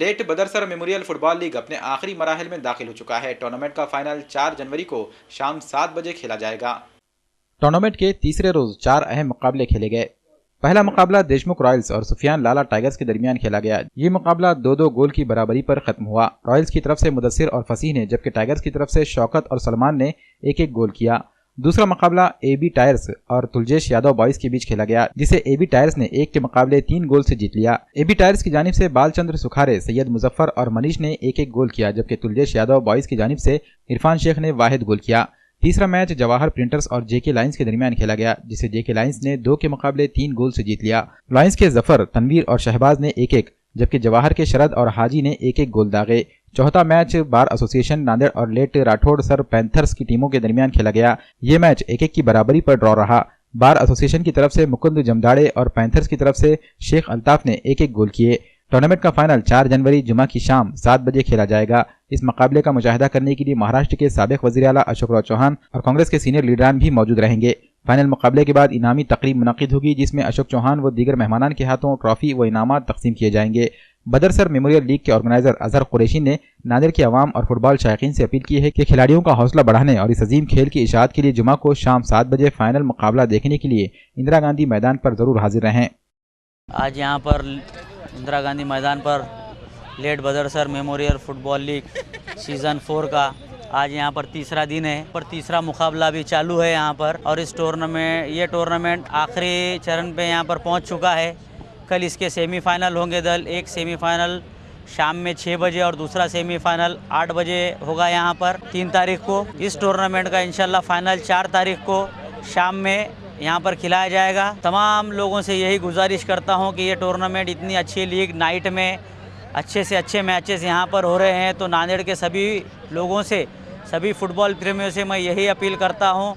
Late बदरसर memorial football league अपने आखिरी मराहल में दाखिल हो चुका है। टूर्नामेंट का फाइनल 4 जनवरी को शाम 7 बजे खेला जाएगा। टूर्नामेंट के तीसरे रोज 4 अहम मुकाबले खेले गए। पहला मुकाबला देशमुख रॉयल्स और सुफियान लाला टाइगर्स के दरमियान खेला गया। ये मुकाबला 2-2 गोल की बराबरी पर खत्म हुआ। रॉयल्स की तरफ से मुदस्सिर और फसीह ने, जबकि टाइगर्स की तरफ से शौकत और सलमान ने एक एक गोल किया। दूसरा मुकाबला एबी टायर्स और तुलजेश यादव बॉयज के बीच खेला गया, जिसे एबी टायर्स ने 1 के मुकाबले 3 गोल से जीत लिया। एबी टायर्स की जानिब से बालचंद्र सुखारे, सैयद मुजफ्फर और मनीष ने एक एक गोल किया, जबकि तुलजेश यादव बॉयज की जानिब से इरफान शेख ने वाहिद गोल किया। तीसरा मैच जवाहर प्रिंटर्स और जेके लाइंस के दरमियान खेला गया, जिसे जेके लाइंस ने 2 के मुकाबले 3 गोल से जीत लिया। लाइंस के जफर, तनवीर और शहबाज ने एक एक, जबकि जवाहर के शरद और हाजी ने एक एक गोल दागे। चौथा मैच बार एसोसिएशन नांदेड़ और लेट राठौड़ सर पैंथर्स की टीमों के दरमियान खेला गया। ये मैच एक एक की बराबरी पर ड्रॉ रहा। बार एसोसिएशन की तरफ से मुकुंद जमदाड़े और पैंथर्स की तरफ से शेख अल्ताफ ने एक एक गोल किए। टूर्नामेंट का फाइनल 4 जनवरी जुमा की शाम 7 बजे खेला जाएगा। इस मुकाबले का मुशाहिदा करने के लिए महाराष्ट्र के साबिक वज़ीर आला अशोक राव चौहान और कांग्रेस के सीनियर लीडरान भी मौजूद रहेंगे। फाइनल मुकाबले के बाद इनामी तकरीब मुनक़िद होगी, जिसमें अशोक चौहान व दीगर मेहमानान के हाथों ट्रॉफी व इनामात तकसीम किए जाएंगे। बदरसर मेमोरियल लीग के ऑर्गेनाइजर अजहर कुरैशी ने नांदेड़ के अवाम और फुटबॉल शायकीन से अपील की है कि खिलाड़ियों का हौसला बढ़ाने और इस अजीम खेल की इशाअत के लिए जुमा को शाम 7 बजे फाइनल मुकाबला देखने के लिए इंदिरा गांधी मैदान पर जरूर हाजिर रहें। आज यहाँ पर इंदिरा गांधी मैदान पर लेट बदरसर मेमोरियल फुटबॉल लीग सीज़न 4 का आज यहाँ पर तीसरा दिन है, पर तीसरा मुकाबला भी चालू है यहाँ पर। और इस टूर्नामेंट आखिरी चरण पे यहाँ पर पहुँच चुका है। कल इसके सेमीफाइनल होंगे दल। एक सेमीफाइनल शाम में 6 बजे और दूसरा सेमीफाइनल 8 बजे होगा यहाँ पर 3 तारीख को। इस टूर्नामेंट का इंशाल्लाह फाइनल 4 तारीख को शाम में यहाँ पर खिलाया जाएगा। तमाम लोगों से यही गुजारिश करता हूँ कि ये टूर्नामेंट इतनी अच्छी लीग नाइट में अच्छे से अच्छे मैचेस यहाँ पर हो रहे हैं, तो नांदेड़ के सभी लोगों से, सभी फुटबॉल प्रेमियों से मैं यही अपील करता हूँ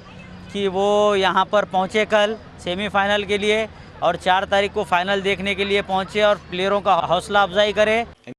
कि वो यहाँ पर पहुँचे कल सेमीफाइनल के लिए और 4 तारीख को फाइनल देखने के लिए पहुँचे और प्लेयरों का हौसला अफजाई करें।